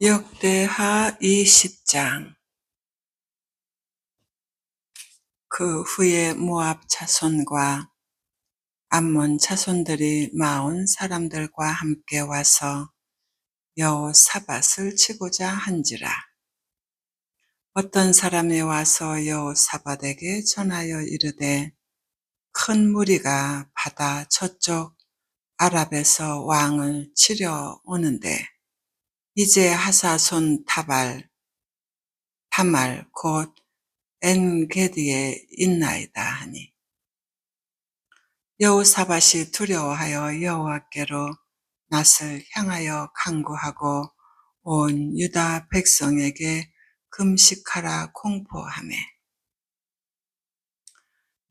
역대하 20장. 그 후에 모압 자손과 암몬 자손들이 마온 사람들과 함께 와서 여호사밧을 치고자 한지라. 어떤 사람이 와서 여호사밧에게 전하여 이르되, 큰 무리가 바다 저쪽 아랍에서 왕을 치려 오는데 이제 하사손 다말 곧 엔게디에 있나이다 하니, 여호사밧이 두려워하여 여호와께로 낯을 향하여 간구하고 온 유다 백성에게 금식하라 공포하매,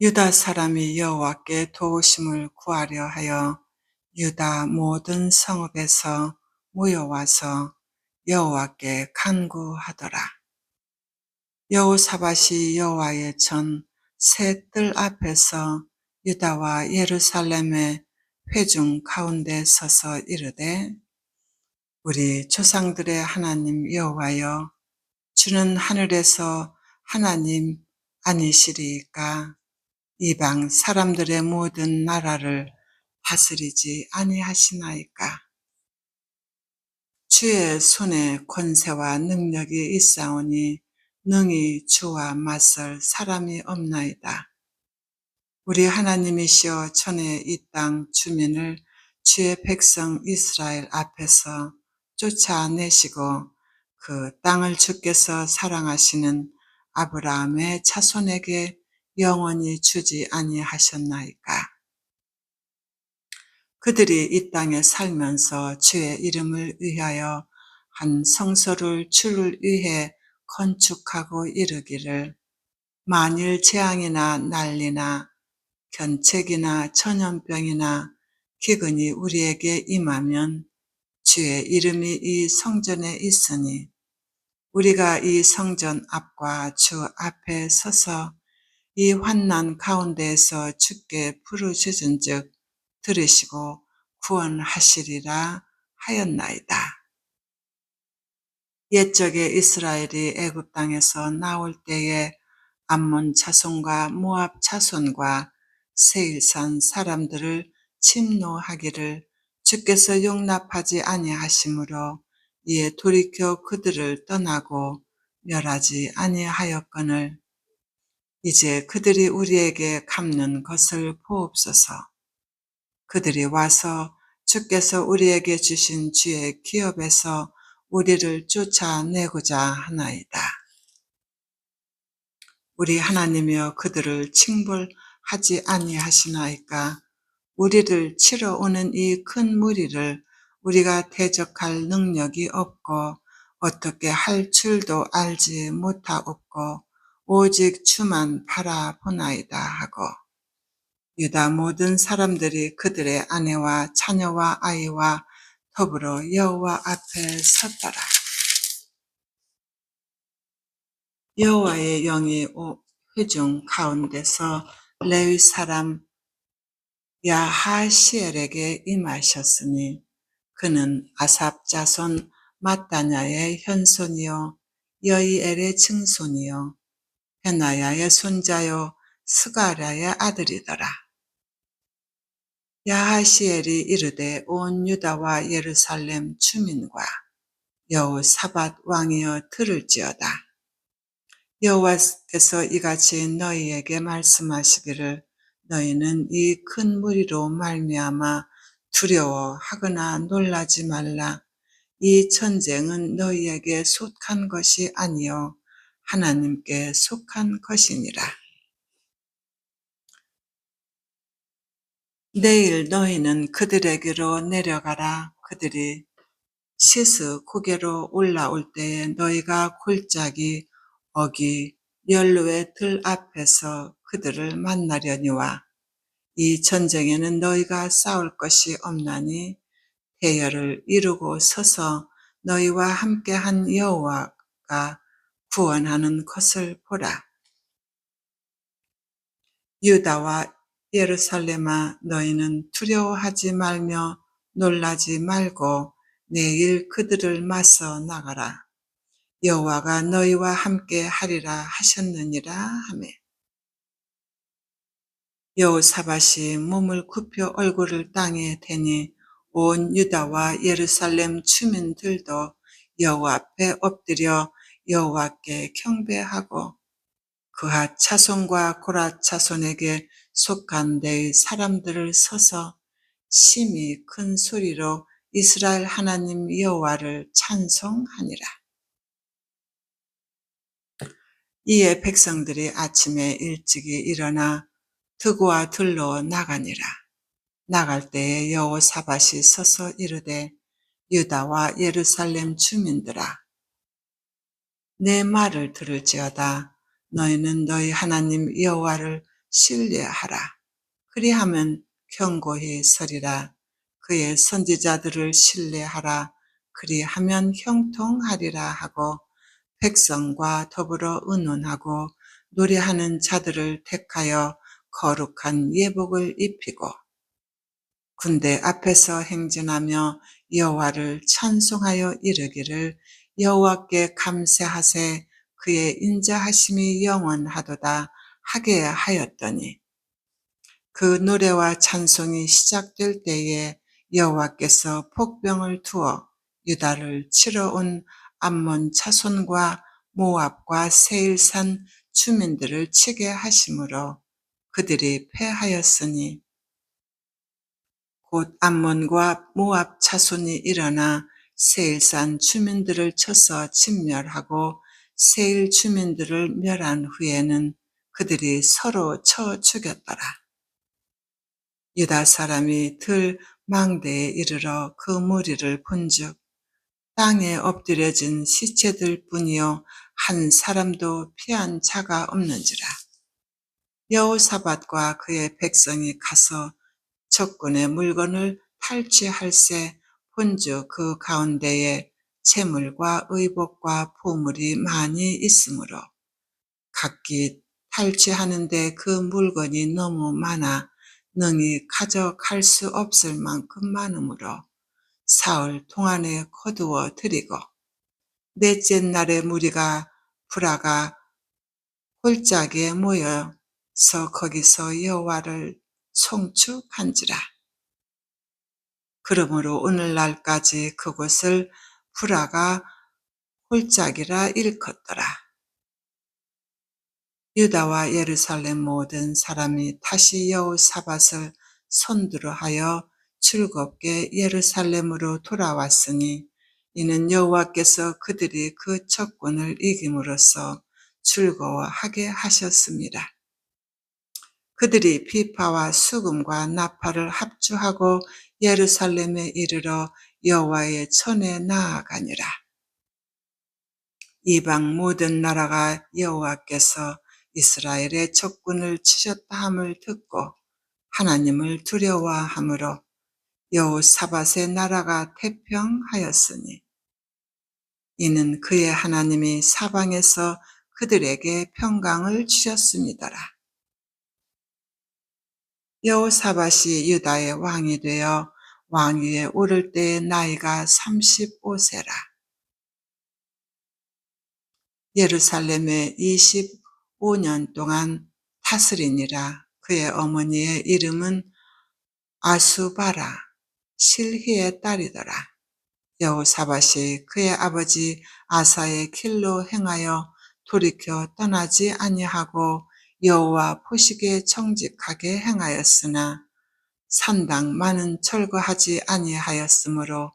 유다 사람이 여호와께 도우심을 구하려 하여 유다 모든 성읍에서 모여와서 여호와께 간구하더라. 여호사밧이 여호와의 전 새 뜰 앞에서 유다와 예루살렘의 회중 가운데 서서 이르되, 우리 조상들의 하나님 여호와여, 주는 하늘에서 하나님 아니시리이까 이방 사람들의 모든 나라를 다스리지 아니하시나이까. 주의 손에 권세와 능력이 있사오니 능히 주와 맞설 사람이 없나이다. 우리 하나님이시여, 전에 이 땅 주민을 주의 백성 이스라엘 앞에서 쫓아내시고 그 땅을 주께서 사랑하시는 아브라함의 자손에게 영원히 주지 아니하셨나이까. 그들이 이 땅에 살면서 주의 이름을 위하여 한 성소를 주를 위해 건축하고 이르기를, 만일 재앙이나 난리나 견책이나 전염병이나 기근이 우리에게 임하면 주의 이름이 이 성전에 있으니 우리가 이 성전 앞과 주 앞에 서서 이 환난 가운데에서 주께 부르짖은즉 들으시고 구원하시리라 하였나이다. 옛적에 이스라엘이 애굽 땅에서 나올 때에 암몬 자손과 모압 자손과 세일산 사람들을 침노하기를 주께서 용납하지 아니하시므로 이에 돌이켜 그들을 떠나고 멸하지 아니하였거늘, 이제 그들이 우리에게 갚는 것을 보옵소서. 그들이 와서 주께서 우리에게 주신 주의 기업에서 우리를 쫓아내고자 하나이다. 우리 하나님이여, 그들을 징벌하지 아니하시나이까. 우리를 치러 오는 이 큰 무리를 우리가 대적할 능력이 없고 어떻게 할 줄도 알지 못하옵고 오직 주만 바라보나이다 하고, 유다 모든 사람들이 그들의 아내와 자녀와 아이와 더불어 여호와 앞에 섰더라. 여호와의 영이 회중 가운데서 레위 사람 야하시엘에게 임하셨으니, 그는 아삽 자손 마따냐의 현손이요 여이엘의 증손이요 베나야의 손자요 스가랴의 아들이더라. 야하시엘이 이르되, 온 유다와 예루살렘 주민과 여호사밧 왕이여 들을지어다. 여호와께서 이같이 너희에게 말씀하시기를, 너희는 이 큰 무리로 말미암아 두려워하거나 놀라지 말라. 이 전쟁은 너희에게 속한 것이 아니요 하나님께 속한 것이니라. 내일 너희는 그들에게로 내려가라. 그들이 시스 고개로 올라올 때에 너희가 골짜기 어기 연로의 들 앞에서 그들을 만나려니와, 이 전쟁에는 너희가 싸울 것이 없나니 대열을 이루고 서서 너희와 함께한 여호와가 구원하는 것을 보라. 유다와 예루살렘아, 너희는 두려워하지 말며 놀라지 말고 내일 그들을 맞서 나가라. 여호와가 너희와 함께 하리라 하셨느니라 하매 여호사밧이 몸을 굽혀 얼굴을 땅에 대니 온 유다와 예루살렘 주민들도 여호와 앞에 엎드려 여호와께 경배하고 그핫 자손과 고라 자손에게 속한 데의 사람들을 서서 심히 큰 소리로 이스라엘 하나님 여호와를 찬송하니라. 이에 백성들이 아침에 일찍이 일어나 드고와 들로 나가니라. 나갈 때에 여호사밧이 서서 이르되 유다와 예루살렘 주민들아 내 말을 들을지어다. 너희는 너희 하나님 여호와를 신뢰하라. 그리하면 견고히 서리라. 그의 선지자들을 신뢰하라. 그리하면 형통하리라 하고 백성과 더불어 의논하고 노래하는 자들을 택하여 거룩한 예복을 입히고 군대 앞에서 행진하며 여호와를 찬송하여 이르기를 여호와께 감사하세 그의 인자하심이 영원하도다 하게 하였더니 그 노래와 찬송이 시작될 때에 여호와께서 폭병을 두어 유다를 치러 온 암몬 자손과 모압과 세일산 주민들을 치게 하심으로 그들이 패하였으니 곧 암몬과 모압 자손이 일어나 세일산 주민들을 쳐서 진멸하고 세일 주민들을 멸한 후에는 그들이 서로 쳐 죽였더라. 유다 사람이 들 망대에 이르러 그 무리를 본즉 땅에 엎드려진 시체들 뿐이요 한 사람도 피한 자가 없는지라. 여호사밧과 그의 백성이 가서 적군의 물건을 탈취할세 본즉 그 가운데에 재물과 의복과 보물이 많이 있으므로 각기 탈취하는데 그 물건이 너무 많아 능히 가져갈 수 없을 만큼 많으므로 사흘 동안에 거두어 드리고 넷째 날에 무리가 브라가 골짜기에 모여서 거기서 여호와를 송축한지라. 그러므로 오늘날까지 그곳을 브라가 골짜기라 일컫더라. 유다와 예루살렘 모든 사람이 다시 여호사밧을 손들어하여 즐겁게 예루살렘으로 돌아왔으니 이는 여호와께서 그들이 그 적군을 이김으로써 즐거워하게 하셨습니다. 그들이 비파와 수금과 나팔을 합주하고 예루살렘에 이르러 여호와의 전에 나아가니라. 이방 모든 나라가 여호와께서 이스라엘의 적군을 치셨다 함을 듣고 하나님을 두려워함으로 여호사밧의 나라가 태평하였으니 이는 그의 하나님이 사방에서 그들에게 평강을 주셨음이더라. 여호사밧이 유다의 왕이 되어 왕위에 오를 때의 나이가 35세라. 예루살렘에 25년 동안 다스리니라. 그의 어머니의 이름은 아수바라 실히의 딸이더라. 여호사밧이 그의 아버지 아사의 길로 행하여 돌이켜 떠나지 아니하고 여호와 보시기에 정직하게 행하였으나 산당 많은 철거하지 아니하였으므로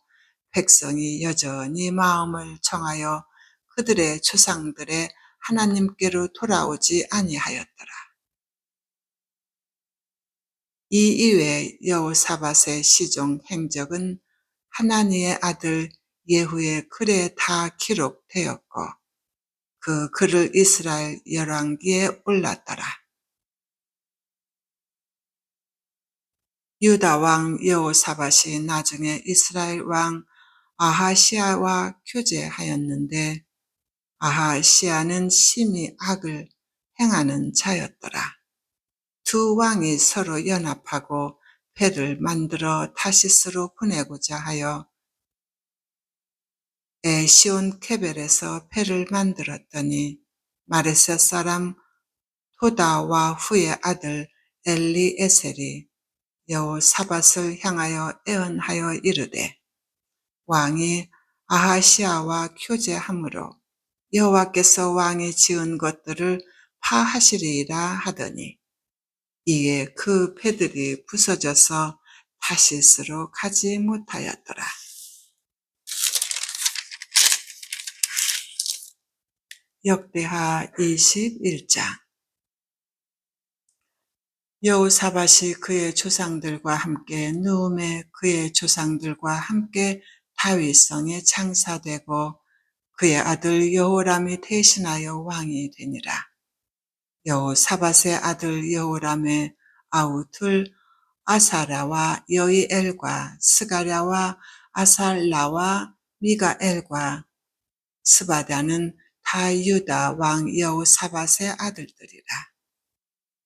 백성이 여전히 마음을 정하여 그들의 조상들의 하나님께로 돌아오지 아니하였더라. 이 이외 여호사밧의 시종 행적은 하나니의 아들 예후의 글에 다 기록되었고 그 글을 이스라엘 열왕기에 올랐더라. 유다 왕 여호사밧이 나중에 이스라엘 왕 아하시아와 교제하였는데 아하시아는 심히 악을 행하는 자였더라. 두 왕이 서로 연합하고 배를 만들어 다시스로 보내고자 하여 에시온 케벨에서 패를 만들었더니 마레셋 사람 토다와 후의 아들 엘리에셀이 여호사밧을 향하여 애언하여 이르되 왕이 아하시아와 교제함으로 여호와께서 왕이 지은 것들을 파하시리이라 하더니 이에 그 패들이 부서져서 다시스로 가지 못하였더라. 역대하 21장. 여호사밧이 그의 조상들과 함께 누움에 그의 조상들과 함께 다윗성에 창사되고 그의 아들 여호람이 대신하여 왕이 되니라. 여호사밧의 아들 여호람의 아우 둘 아사랴와 여이엘과 스가랴와 아살라와 미가엘과 스바다는 다 유다 왕 여호사밧의 아들들이라.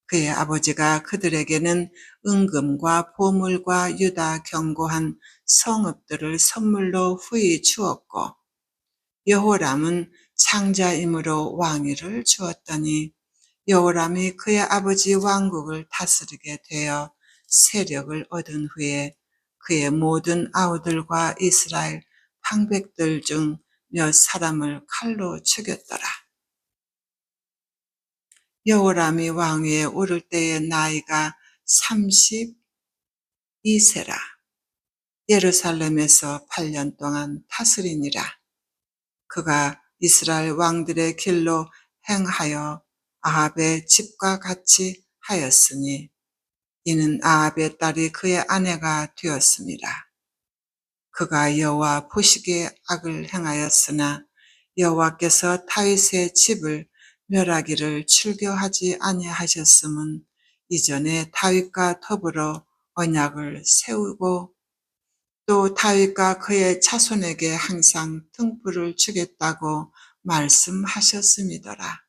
그의 아버지가 그들에게는 은금과 보물과 유다 견고한 성읍들을 선물로 후히 주었고 여호람은 창자임으로 왕위를 주었더니 여호람이 그의 아버지 왕국을 다스리게 되어 세력을 얻은 후에 그의 모든 아우들과 이스라엘 방백들 중 몇 사람을 칼로 죽였더라. 여호람이 왕위에 오를 때의 나이가 32세라. 예루살렘에서 8년 동안 다스리니라. 그가 이스라엘 왕들의 길로 행하여 아합의 집과 같이 하였으니 이는 아합의 딸이 그의 아내가 되었습니다. 그가 여호와 보시기에 악을 행하였으나 여호와께서 다윗의 집을 멸하기를 출교하지 아니하셨음은 이전에 다윗과 더불어 언약을 세우고 또 다윗과 그의 자손에게 항상 등불을 주겠다고 말씀하셨음이더라.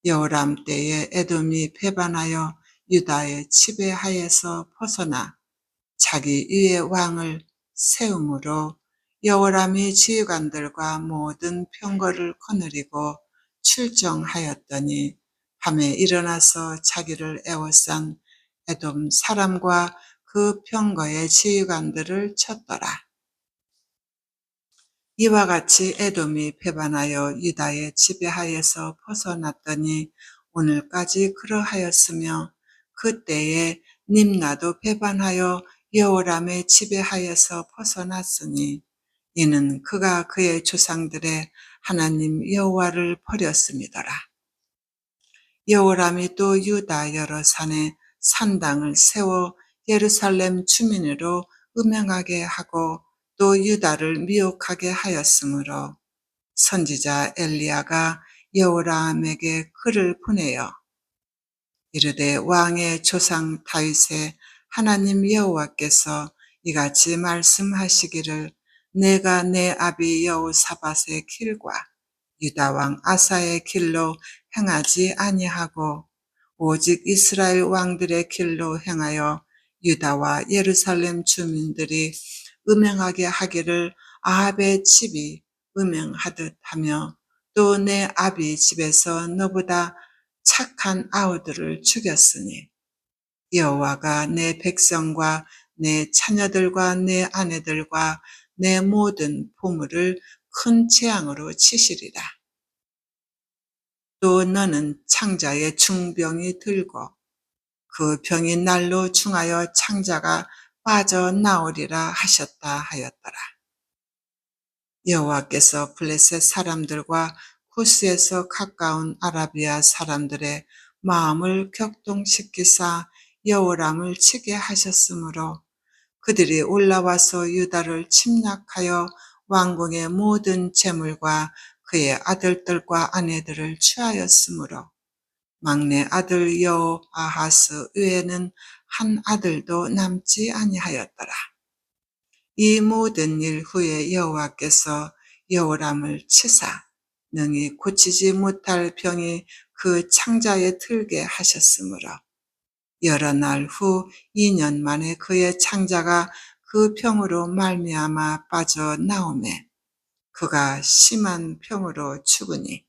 여호람 때에 에돔이 배반하여 유다의 지배하에서 벗어나 자기 위에 왕을 세움으로 여호람이 지휘관들과 모든 병거를 거느리고 출정하였더니 밤에 일어나서 자기를 애워싼 에돔 사람과 그 병거의 지휘관들을 쳤더라. 이와 같이 에돔이 배반하여 유다의 지배하에서 벗어났더니 오늘까지 그러하였으며 그때에 림나도 배반하여 여호람의 지배하에서 벗어났으니 이는 그가 그의 조상들의 하나님 여호와를 버렸음이더라. 여호람이 또 유다 여러 산에 산당을 세워 예루살렘 주민으로 음행하게 하고 또 유다를 미혹하게 하였으므로 선지자 엘리야가 여호람에게 글을 보내어 이르되 왕의 조상 다윗의 하나님 여호와께서 이같이 말씀하시기를 내가 내 아비 여호사밧의 길과 유다 왕 아사의 길로 행하지 아니하고 오직 이스라엘 왕들의 길로 행하여 유다와 예루살렘 주민들이 음행하게 하기를 아합의 집이 음행하듯 하며 또 내 아비 집에서 너보다 착한 아우들을 죽였으니 여호와가 내 백성과 내 자녀들과 내 아내들과 내 모든 보물을 큰 재앙으로 치시리라. 또 너는 창자의 중병이 들고 그 병이 날로 중하여 창자가 빠져나오리라 하셨다 하였더라. 여호와께서 블레셋 사람들과 구스에서 가까운 아라비아 사람들의 마음을 격동시키사 여호람을 치게 하셨으므로 그들이 올라와서 유다를 침략하여 왕궁의 모든 재물과 그의 아들들과 아내들을 취하였으므로 막내 아들 여호아하스 외에는 한 아들도 남지 아니하였더라. 이 모든 일 후에 여호와께서 여호람을 치사 능히 고치지 못할 병이 그 창자에 들게 하셨으므로 여러 날 후 2년 만에 그의 창자가 그 병으로 말미암아 빠져나오매 그가 심한 병으로 죽으니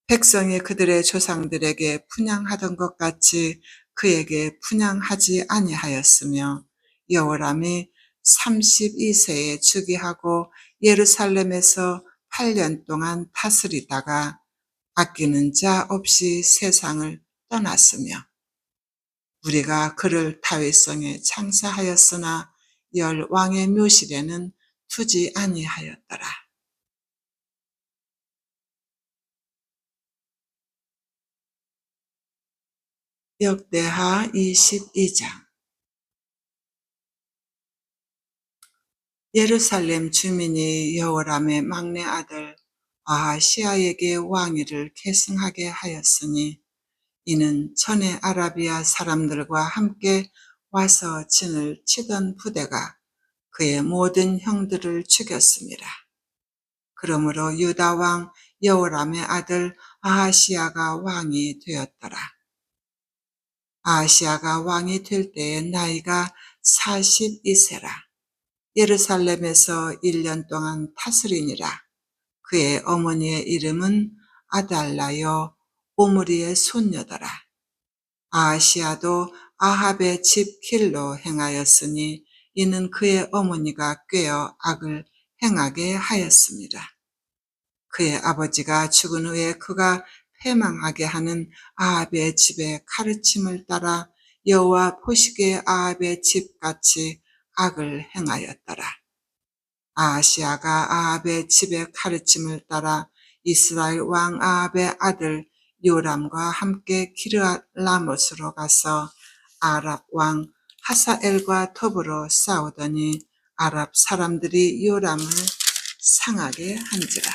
백성이 그들의 조상들에게 분향하던 것 같이 그에게 분향하지 아니하였으며 여호람이 32세에 즉위하고 예루살렘에서 8년 동안 다스리다가 아끼는 자 없이 세상을 떠났으며 우리가 그를 다윗성에 창사하였으나 열 왕의 묘실에는 두지 아니하였더라. 역대하 22장. 예루살렘 주민이 여호람의 막내 아들 아하시아에게 왕위를 계승하게 하였으니 이는 전에 아라비아 사람들과 함께 와서 진을 치던 부대가 그의 모든 형들을 죽였습니다. 그러므로 유다 왕 여호람의 아들 아하시아가 왕이 되었더라. 아하시아가 왕이 될 때의 나이가 42세라. 예루살렘에서 1년 동안 다스리니라. 그의 어머니의 이름은 아달라여 오므리의 손녀더라. 아하시아도 아합의 집 길로 행하였으니 이는 그의 어머니가 꾀어 악을 행하게 하였습니다. 그의 아버지가 죽은 후에 그가 패망하게 하는 아합의 집의 가르침을 따라 여호와 보시기에 아합의 집같이 악을 행하였더라. 아하시아가 아합의 집의 가르침을 따라 이스라엘 왕 아합의 아들 요람과 함께 기르라못으로 가서 아랍 왕 하사엘과 더불어 싸우더니 아랍 사람들이 요람을 상하게 한지라.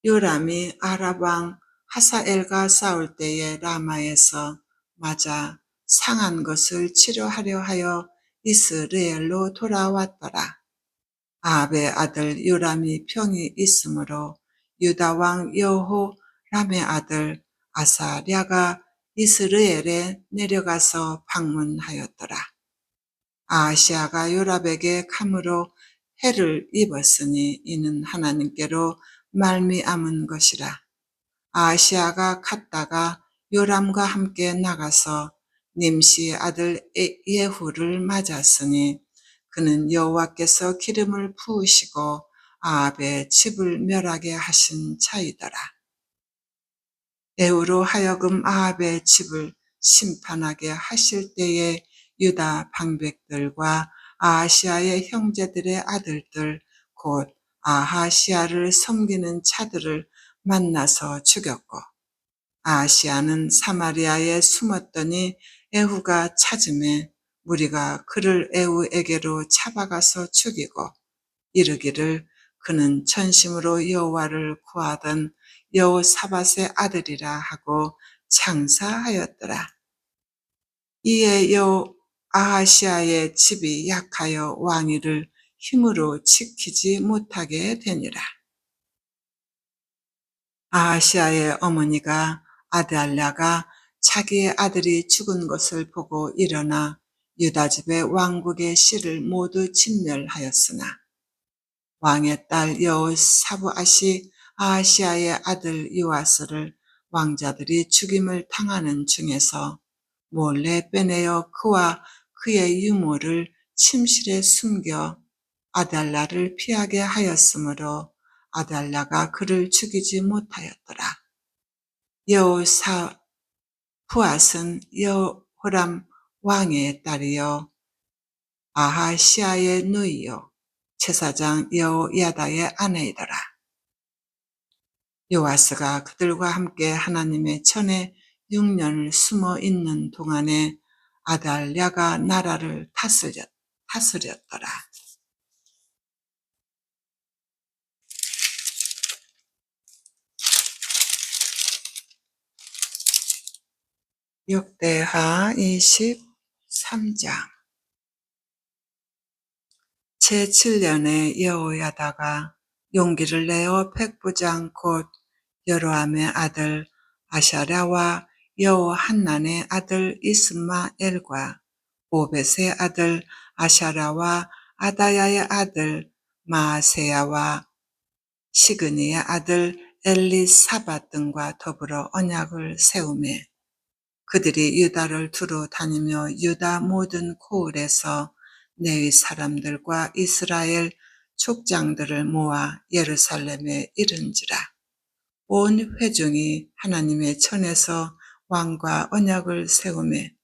요람이 아랍 왕 하사엘과 싸울 때에 라마에서 맞아 상한 것을 치료하려 하여 이스라엘로 돌아왔더라. 아합의 아들 요람이 병이 있으므로 유다 왕 여호람의 아들 아사랴가 이스라엘에 내려가서 방문하였더라. 아하시아가 요람에게 감으로 해를 입었으니 이는 하나님께로 말미암은 것이라. 아하시아가 갔다가 요람과 함께 나가서 님시의 아들 예후를 맞았으니 그는 여호와께서 기름을 부으시고 아합의 집을 멸하게 하신 자이더라. 예후로 하여금 아합의 집을 심판하게 하실 때에 유다 방백들과 아하시아의 형제들의 아들들 곧 아하시아를 섬기는 자들을 만나서 죽였고 아하시아는 사마리아에 숨었더니 예후가 찾음에 무리가 그를 예후에게로 잡아가서 죽이고 이르기를 그는 전심으로 여호와를 구하던 여호사밧의 아들이라 하고 창사하였더라. 이에 아하시아의 집이 약하여 왕위를 힘으로 지키지 못하게 되니라. 아하시아의 어머니가 아달랴가 자기의 아들이 죽은 것을 보고 일어나 유다 집의 왕국의 씨를 모두 진멸하였으나 왕의 딸 여호사브앗이 아하시아의 아들 요아스를 왕자들이 죽임을 당하는 중에서 몰래 빼내어 그와 그의 유모를 침실에 숨겨 아달랴를 피하게 하였으므로 아달랴가 그를 죽이지 못하였더라. 여호사브앗은 여호람 왕의 딸이요 아하시아의 누이요 제사장 여호야다의 아내이더라. 요아스가 그들과 함께 하나님의 전에 6년을 숨어 있는 동안에 아달랴가 나라를 다스렸더라. 역대하 23장. 제7년에 여호야다가 용기를 내어 백부장 곧 여로함의 아들 아샤랴와 여호한난의 아들 이스마엘과 오벳의 아들 아샤랴와 아다야의 아들 마세야와 시그니의 아들 엘리사밧 등과 더불어 언약을 세우매 그들이 유다를 두루 다니며 유다 모든 고을에서 레위 사람들과 이스라엘 족장들을 모아 예루살렘에 이른지라. 온 회중이 하나님의 전에서 왕과 언약을 세우매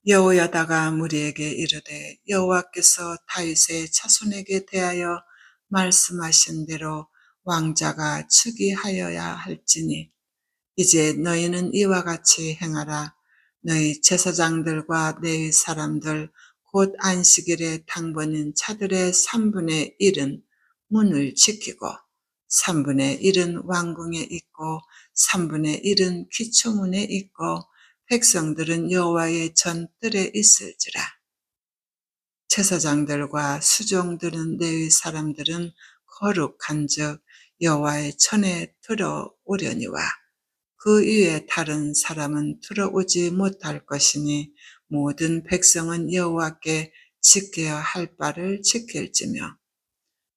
여호야다가 무리에게 이르되 여호와께서 다윗의 자손에게 대하여 말씀하신 대로 왕자가 즉위하여야 할지니 이제 너희는 이와 같이 행하라. 너희 제사장들과 레위 사람들 곧 안식일에 당번인 차들의 3분의 1은 문을 지키고 3분의 1은 왕궁에 있고 3분의 1은 기초문에 있고 백성들은 여호와의 전뜰에 있을지라. 제사장들과 수종들은 레위 사람들은 거룩한즉 여호와의 전에 들어오려니와 그 위에 다른 사람은 들어오지 못할 것이니 모든 백성은 여호와께 지켜야 할 바를 지킬지며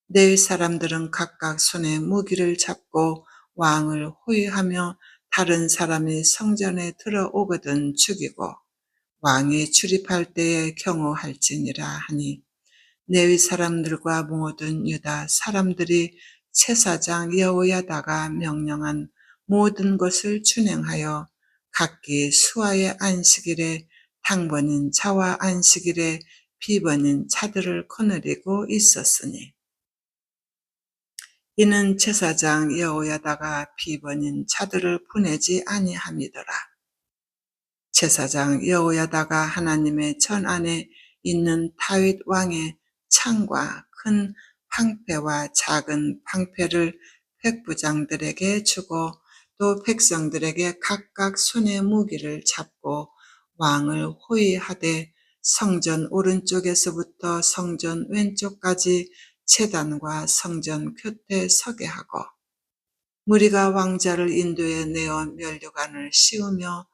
레위 사람들은 각각 손에 무기를 잡고 왕을 호위하며 다른 사람이 성전에 들어오거든 죽이고 왕이 출입할 때에 경호할지니라 하니 레위 사람들과 모든 유다 사람들이 제사장 여호야다가 명령한 모든 것을 준행하여 각기 수하의 안식일에 당번인 차와 안식일에 비번인 차들을 거느리고 있었으니 이는 제사장 여호야다가 비번인 차들을 보내지 아니함이더라. 제사장 여호야다가 하나님의 전 안에 있는 다윗 왕의 창과 큰 방패와 작은 방패를 백부장들에게 주고 또 백성들에게 각각 손에 무기를 잡고 왕을 호위하되 성전 오른쪽에서부터 성전 왼쪽까지 제단과 성전 곁에 서게 하고 무리가 왕자를 인도에 내어 면류관을 씌우며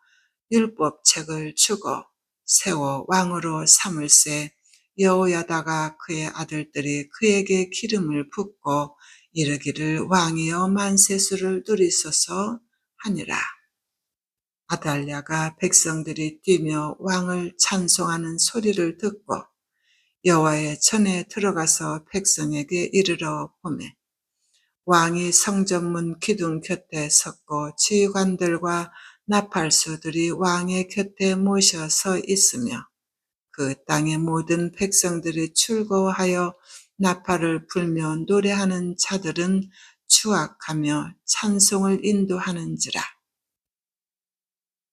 율법책을 주고 세워 왕으로 삼을세 여호야다가 그의 아들들이 그에게 기름을 붓고 이르기를 왕이여 만세수를 누리소서 하니라. 아달랴가 백성들이 뛰며 왕을 찬송하는 소리를 듣고 여호와의 전에 들어가서 백성에게 이르러 보매 왕이 성전문 기둥 곁에 섰고 지휘관들과 나팔수들이 왕의 곁에 모셔 서 있으며 그 땅의 모든 백성들이 출거하여 나팔을 불며 노래하는 자들은 추악하며 찬송을 인도하는지라.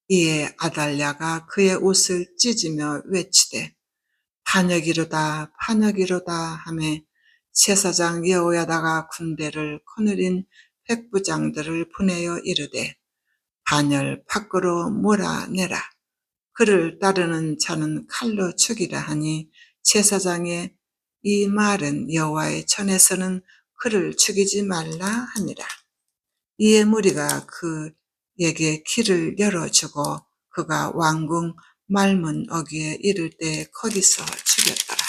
이에 아달랴가 그의 옷을 찢으며 외치되 반역이로다 반역이로다 하매 제사장 여호야다가 군대를 거느린 백부장들을 보내어 이르되 반열 밖으로 몰아내라. 그를 따르는 자는 칼로 죽이라 하니 제사장의 이 말은 여호와의 전에서는 그를 죽이지 말라 하니라. 이에 무리가 그에게 길을 열어주고 그가 왕궁 말문 어귀에 이를 때 거기서 죽였더라.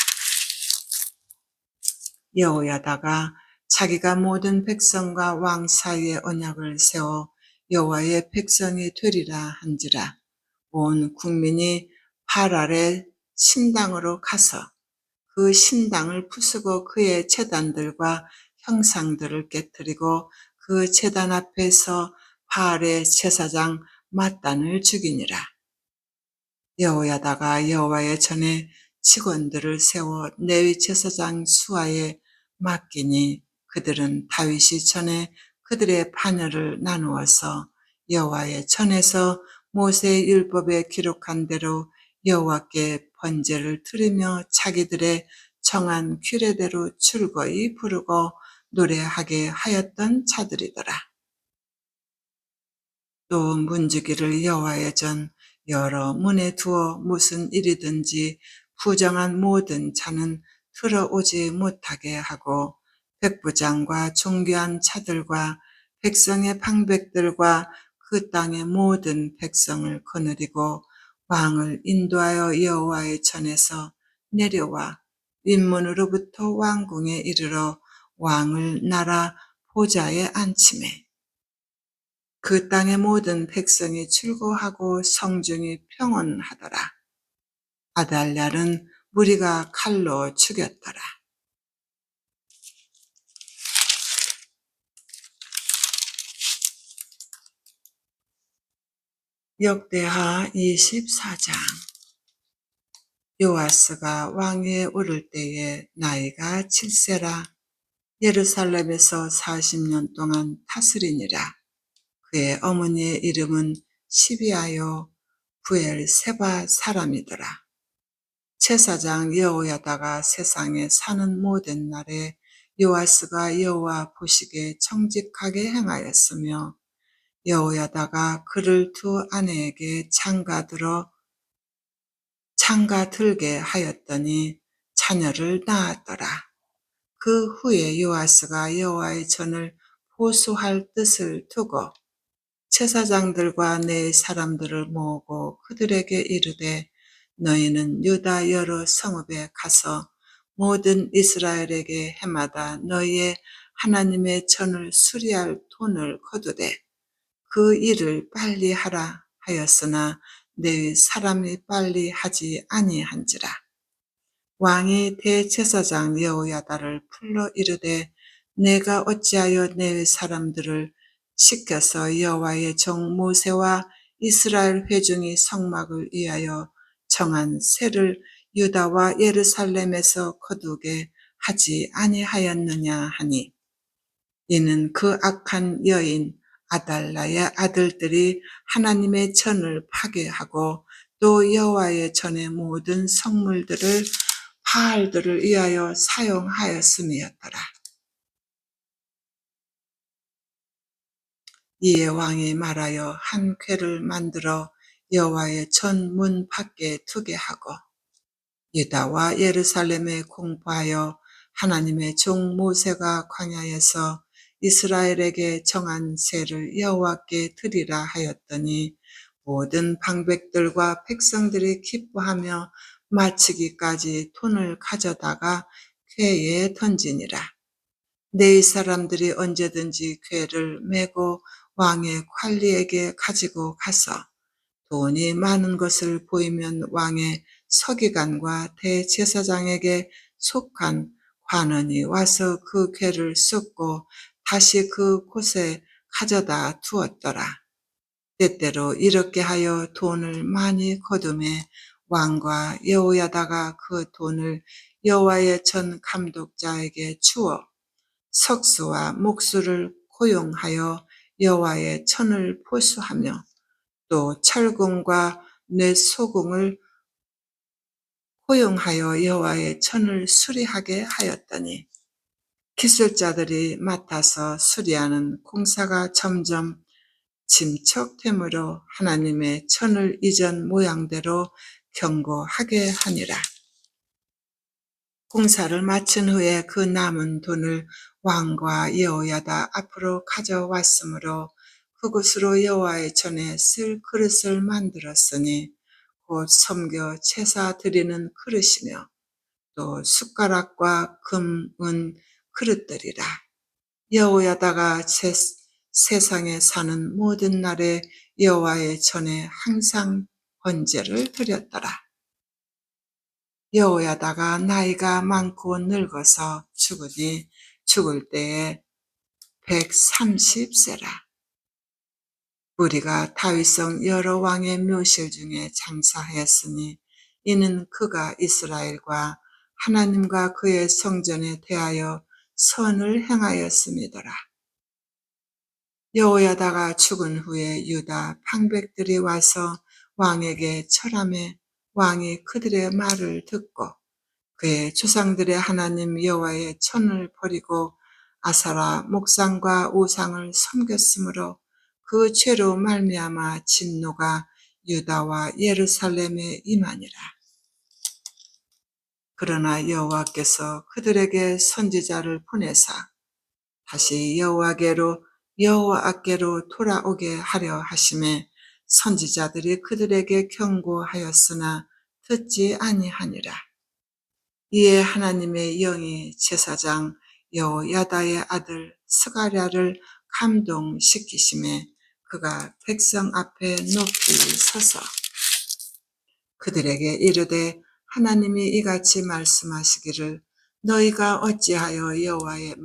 여호야다가 자기가 모든 백성과 왕 사이에 언약을 세워 여호와의 백성이 되리라 한지라. 온 국민이 바랄의 신당으로 가서 그 신당을 부수고 그의 제단들과 형상들을 깨뜨리고 그 제단 앞에서 바알의 제사장 mat단을 죽이니라. 여호야다가 여호와의 전에 직원들을 세워 레위 제사장 수하에 맡기니 그들은 다윗이 전에 그들의 반열을 나누어서 여호와의 전에서 모세의 율법에 기록한 대로 여호와께 번제를 드리며 자기들의 정한 규례대로 즐거이 부르고 노래하게 하였던 자들이더라. 또 문지기를 여호와의 전 여러 문에 두어 무슨 일이든지 부정한 모든 자는 들어오지 못하게 하고 백부장과 존귀한 자들과 백성의 방백들과 그 땅의 모든 백성을 거느리고 왕을 인도하여 여호와의 전에서 내려와 윗문으로부터 왕궁에 이르러 왕을 나라 보좌에 앉히매 그 땅의 모든 백성이 출고하고 성중이 평온하더라. 아달랴는 무리가 칼로 죽였더라. 역대하 24장. 요아스가 왕위에 오를 때에 나이가 7세라. 예루살렘에서 40년 동안 다스리니라. 그의 어머니의 이름은 시비아요 부엘세바 사람이더라. 제사장 여호야다가 세상에 사는 모든 날에 요아스가 여호와 보시기에 정직하게 행하였으며 여호야다가 그를 두 아내에게 장가들게 하였더니 자녀를 낳았더라. 그 후에 요아스가 여호와의 전을 보수할 뜻을 두고 제사장들과 내 사람들을 모으고 그들에게 이르되 너희는 유다 여러 성읍에 가서 모든 이스라엘에게 해마다 너희의 하나님의 전을 수리할 돈을 거두되 그 일을 빨리 하라 하였으나 내 사람이 빨리 하지 아니한지라. 왕이 대제사장 여호야다를 불러 이르되 내가 어찌하여 내 사람들을 시켜서 여호와의 종 모세와 이스라엘 회중이 성막을 위하여 정한 세를 유다와 예루살렘에서 거두게 하지 아니하였느냐 하니 이는 그 악한 여인 아달랴의 아들들이 하나님의 전을 파괴하고 또 여호와의 전의 모든 성물들을 바알들을 위하여 사용하였음이었더라. 이에 왕이 말하여 한 궤를 만들어 여호와의 전 문 밖에 두게 하고 유다와 예루살렘에 공포하여 하나님의 종 모세가 광야에서 이스라엘에게 정한 세를 여호와께 드리라 하였더니 모든 방백들과 백성들이 기뻐하며 마치기까지 돈을 가져다가 궤에 던지니라. 내 사람들이 언제든지 궤를 메고 왕의 관리에게 가지고 가서 돈이 많은 것을 보이면 왕의 서기관과 대제사장에게 속한 관원이 와서 그 궤를 쏟고 다시 그 곳에 가져다 두었더라. 때때로 이렇게 하여 돈을 많이 거둠에 왕과 여호야다가 그 돈을 여호와의 전 감독자에게 주어 석수와 목수를 고용하여 여호와의 전을 보수하며 또 철공과 뇌소공을 고용하여 여호와의 전을 수리하게 하였더니 기술자들이 맡아서 수리하는 공사가 점점 침척됨으로 하나님의 전을 이전 모양대로 견고하게 하니라. 공사를 마친 후에 그 남은 돈을 왕과 여호야다 앞으로 가져왔으므로 그곳으로 여호와의 전에 쓸 그릇을 만들었으니 곧 섬겨 제사 드리는 그릇이며 또 숟가락과 금, 은 그릇들이라. 여호야다가 세상에 사는 모든 날에 여호와의 전에 항상 번제를 드렸더라. 여호야다가 나이가 많고 늙어서 죽으니 죽을 때에 130세라. 우리가 다윗성 여러 왕의 묘실 중에 장사하였으니 이는 그가 이스라엘과 하나님과 그의 성전에 대하여 선을 행하였음이더라. 여호야다가 죽은 후에 유다 방백들이 와서 왕에게 철하매 왕이 그들의 말을 듣고 그의 조상들의 하나님 여호와의 전을 버리고 아사라 목상과 우상을 섬겼으므로 그 죄로 말미암아 진노가 유다와 예루살렘에 임하니라. 그러나 여호와께서 그들에게 선지자를 보내사 다시 여호와께로 돌아오게 하려 하심에 선지자들이 그들에게 경고하였으나 듣지 아니하니라. 이에 하나님의 영이 제사장 여호야다의 아들 스가랴를 감동시키심에 그가 백성 앞에 높이 서서 그들에게 이르되 하나님이 이같이 말씀하시기를 너희가 어찌하여 여호와의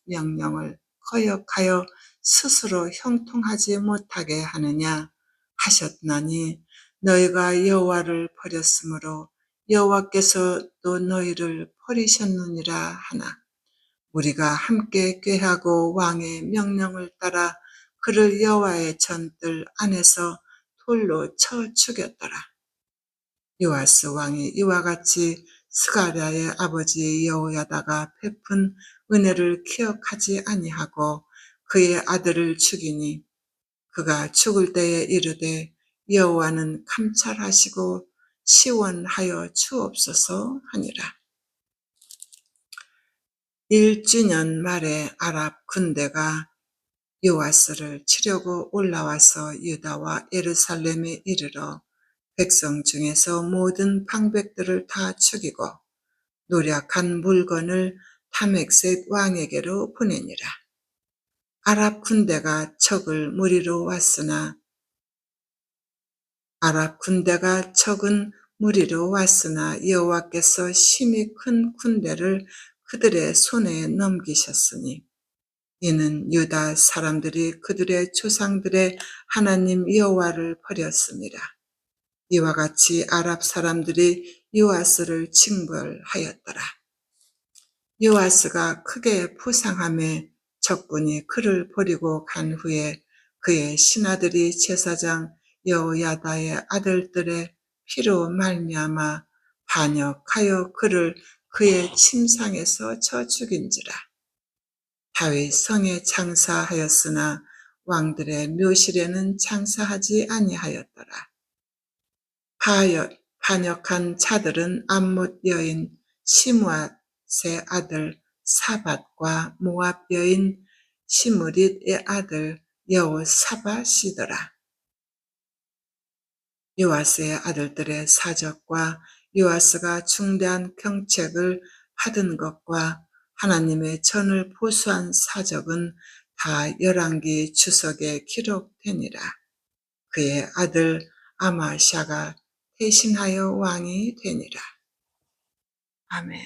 명령을 거역하여 스스로 형통하지 못하게 하느냐 하셨나니 너희가 여호와를 버렸으므로 여호와께서 또 너희를 버리셨느니라 하나 우리가 함께 꾀하고 왕의 명령을 따라 그를 여호와의 전뜰 안에서 돌로 쳐 죽였더라. 요아스 왕이 이와 같이 스가랴의 아버지 여호야다가 베푼 은혜를 기억하지 아니하고 그의 아들을 죽이니 그가 죽을 때에 이르되 여호와는 감찰하시고 시원하여 주옵소서 하니라. 1주년 말에 아랍 군대가 요아스를 치려고 올라와서 유다와 예루살렘에 이르러 백성 중에서 모든 방백들을 다 죽이고 노략한 물건을 다맥셋 왕에게로 보내니라. 아랍 군대가 적은 무리로 왔으나 여호와께서 심히 큰 군대를 그들의 손에 넘기셨으니 이는 유다 사람들이 그들의 조상들의 하나님 여호와를 버렸습니다. 이와 같이 아랍 사람들이 요아스를 징벌하였더라. 요아스가 크게 부상함에 적군이 그를 버리고 간 후에 그의 신하들이 제사장 여호야다의 아들들의 피로 말미암아 반역하여 그를 그의 침상에서 쳐 죽인지라. 다윗 성에 장사하였으나 왕들의 묘실에는 장사하지 아니하였더라. 반역한 자들은 암못 여인 시므앗의 아들 사밧과 모압 여인 시므릿의 아들 여호사밧이더라. 요아스의 아들들의 사적과 요아스가 중대한 경책을 받은 것과 하나님의 전을 보수한 사적은 다 열왕기 주석에 기록되니라. 그의 아들 아마샤가 대신하여 왕이 되니라. 아멘.